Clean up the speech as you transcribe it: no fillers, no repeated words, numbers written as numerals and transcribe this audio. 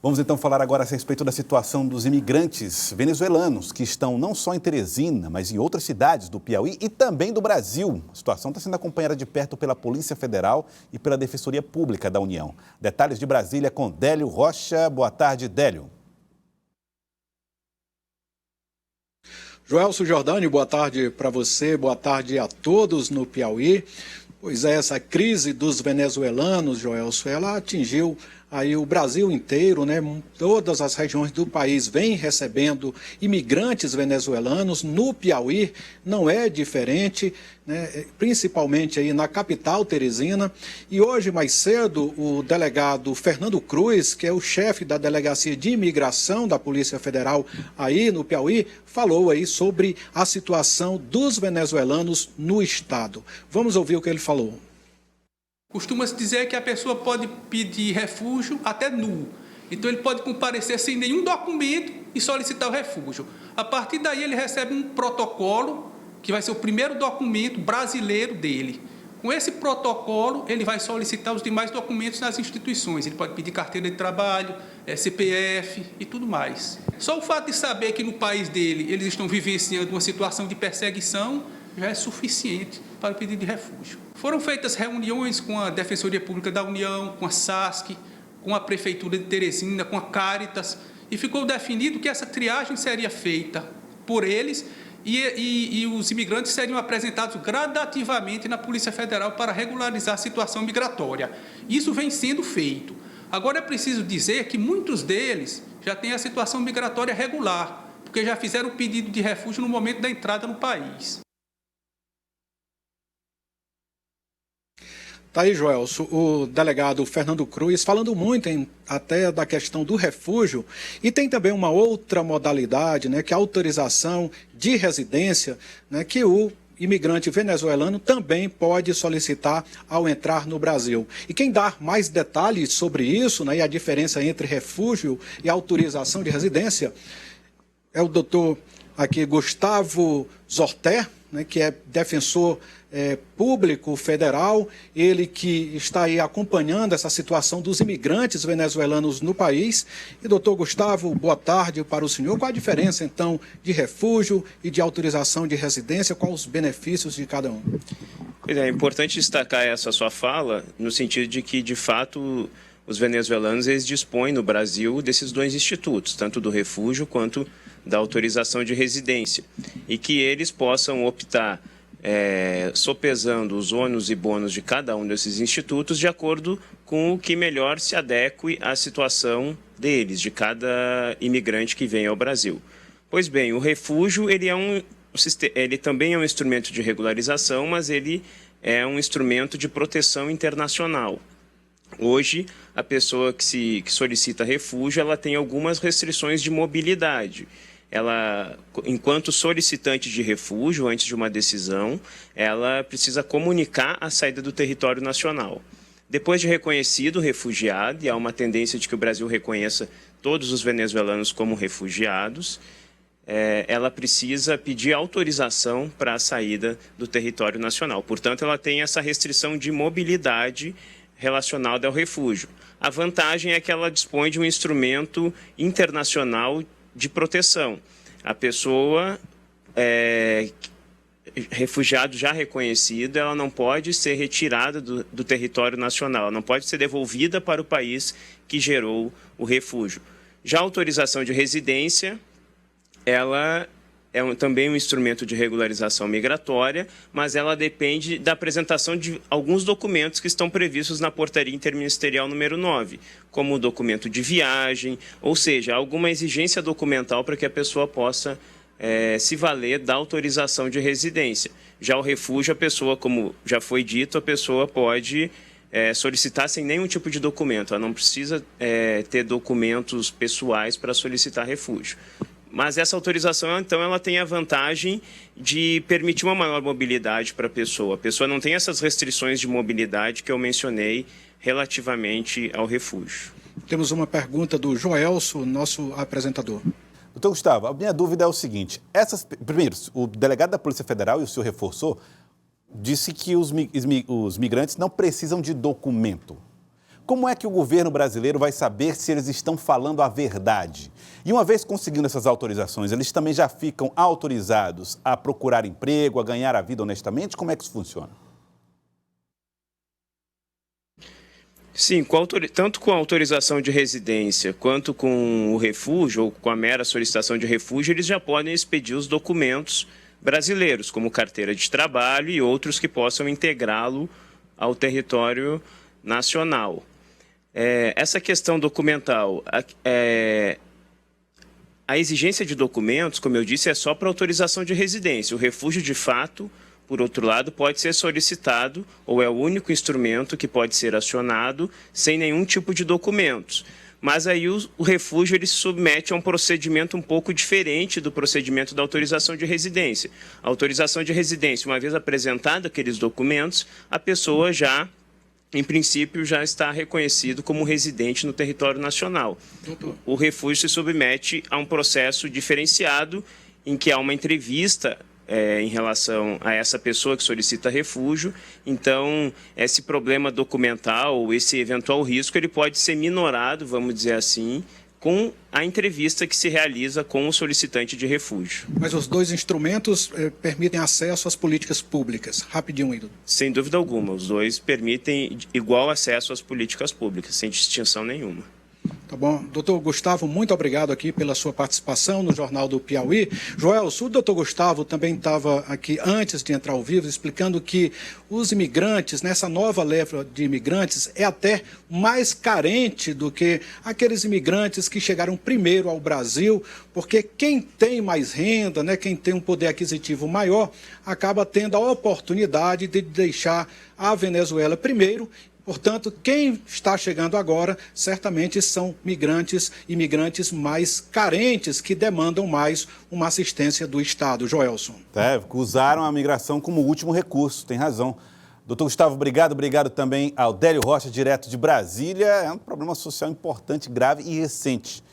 Vamos então falar agora a respeito da situação dos imigrantes venezuelanos que estão não só em Teresina, mas em outras cidades do Piauí e também do Brasil. A situação está sendo acompanhada de perto pela Polícia Federal e pela Defensoria Pública da União. Detalhes de Brasília com Délio Rocha. Boa tarde, Délio. Joelso Jordani, boa tarde para você, boa tarde a todos no Piauí. Pois é, essa crise dos venezuelanos, Joelso, ela atingiu aí o Brasil inteiro, né? Todas as regiões do país vêm recebendo imigrantes venezuelanos. No Piauí não é diferente, né? Principalmente aí na capital, Teresina. E hoje, mais cedo, o delegado Fernando Cruz, que é o chefe da Delegacia de Imigração da Polícia Federal aí no Piauí, falou aí sobre a situação dos venezuelanos no estado. Vamos ouvir o que ele falou. Costuma-se dizer que a pessoa pode pedir refúgio até nu. Então, ele pode comparecer sem nenhum documento e solicitar o refúgio. A partir daí, ele recebe um protocolo, que vai ser o primeiro documento brasileiro dele. Com esse protocolo, ele vai solicitar os demais documentos nas instituições. Ele pode pedir carteira de trabalho, CPF e tudo mais. Só o fato de saber que no país dele eles estão vivenciando uma situação de perseguição já é suficiente para o pedido de refúgio. Foram feitas reuniões com a Defensoria Pública da União, com a SASC, com a Prefeitura de Teresina, com a Caritas, e ficou definido que essa triagem seria feita por eles e os imigrantes seriam apresentados gradativamente na Polícia Federal para regularizar a situação migratória. Isso vem sendo feito. Agora é preciso dizer que muitos deles já têm a situação migratória regular, porque já fizeram o pedido de refúgio no momento da entrada no país. Tá aí, Joelso, o delegado Fernando Cruz falando muito até da questão do refúgio, e tem também uma outra modalidade, né, que é a autorização de residência, né, que o imigrante venezuelano também pode solicitar ao entrar no Brasil. E quem dá mais detalhes sobre isso, né, e a diferença entre refúgio e autorização de residência, é o doutor aqui Gustavo Zorter, né, que é defensor público federal, ele que está aí acompanhando essa situação dos imigrantes venezuelanos no país. E, doutor Gustavo, boa tarde para o senhor. Qual a diferença, então, de refúgio e de autorização de residência? Quais os benefícios de cada um? Pois é importante destacar essa sua fala, no sentido de que, de fato, os venezuelanos eles dispõem no Brasil desses dois institutos, tanto do refúgio quanto da autorização de residência, e que eles possam optar sopesando os ônus e bônus de cada um desses institutos de acordo com o que melhor se adeque à situação deles, de cada imigrante que vem ao Brasil. Pois bem, o refúgio ele também é um instrumento de regularização, mas ele é um instrumento de proteção internacional. Hoje, a pessoa que solicita refúgio, ela tem algumas restrições de mobilidade. Ela, enquanto solicitante de refúgio, antes de uma decisão, ela precisa comunicar a saída do território nacional. Depois de reconhecido refugiado, e há uma tendência de que o Brasil reconheça todos os venezuelanos como refugiados, ela precisa pedir autorização para a saída do território nacional. Portanto, ela tem essa restrição de mobilidade relacionada ao refúgio. A vantagem é que ela dispõe de um instrumento internacional de proteção. A pessoa, refugiado já reconhecido, ela não pode ser retirada do território nacional, ela não pode ser devolvida para o país que gerou o refúgio. Já a autorização de residência, ela também um instrumento de regularização migratória, mas ela depende da apresentação de alguns documentos que estão previstos na Portaria Interministerial número 9, como o documento de viagem, ou seja, alguma exigência documental para que a pessoa possa se valer da autorização de residência. Já o refúgio, a pessoa, como já foi dito, a pessoa pode solicitar sem nenhum tipo de documento, ela não precisa ter documentos pessoais para solicitar refúgio. Mas essa autorização, então, ela tem a vantagem de permitir uma maior mobilidade para a pessoa. A pessoa não tem essas restrições de mobilidade que eu mencionei relativamente ao refúgio. Temos uma pergunta do Joelso, nosso apresentador. Doutor Gustavo, a minha dúvida é o seguinte. Primeiro, o delegado da Polícia Federal, e o senhor reforçou, disse que os migrantes não precisam de documento. Como é que o governo brasileiro vai saber se eles estão falando a verdade? E uma vez conseguindo essas autorizações, eles também já ficam autorizados a procurar emprego, a ganhar a vida honestamente? Como é que isso funciona? Sim, tanto com a autorização de residência quanto com o refúgio ou com a mera solicitação de refúgio, eles já podem expedir os documentos brasileiros, como carteira de trabalho e outros que possam integrá-lo ao território nacional. Essa questão documental, a exigência de documentos, como eu disse, é só para autorização de residência. O refúgio, de fato, por outro lado, pode ser solicitado ou é o único instrumento que pode ser acionado sem nenhum tipo de documentos. Mas aí o refúgio ele se submete a um procedimento um pouco diferente do procedimento da autorização de residência. A autorização de residência, uma vez apresentado aqueles documentos, a pessoa já, em princípio, já está reconhecido como residente no território nacional. O refúgio se submete a um processo diferenciado em que há uma entrevista em relação a essa pessoa que solicita refúgio. Então, esse problema documental, esse eventual risco, ele pode ser minorado, vamos dizer assim, com a entrevista que se realiza com o solicitante de refúgio. Mas os dois instrumentos permitem acesso às políticas públicas. Rapidinho, Hildo. Sem dúvida alguma, os dois permitem igual acesso às políticas públicas, sem distinção nenhuma. Tá bom. Doutor Gustavo, muito obrigado aqui pela sua participação no Jornal do Piauí. Joelson, o doutor Gustavo também estava aqui antes de entrar ao vivo explicando que os imigrantes, nessa nova leva de imigrantes, é até mais carente do que aqueles imigrantes que chegaram primeiro ao Brasil, porque quem tem mais renda, né, quem tem um poder aquisitivo maior, acaba tendo a oportunidade de deixar a Venezuela primeiro. Portanto, quem está chegando agora, certamente são imigrantes mais carentes, que demandam mais uma assistência do Estado. Joelson. Usaram a migração como último recurso, tem razão. Doutor Gustavo, obrigado também ao Délio Rocha, direto de Brasília. É um problema social importante, grave e recente.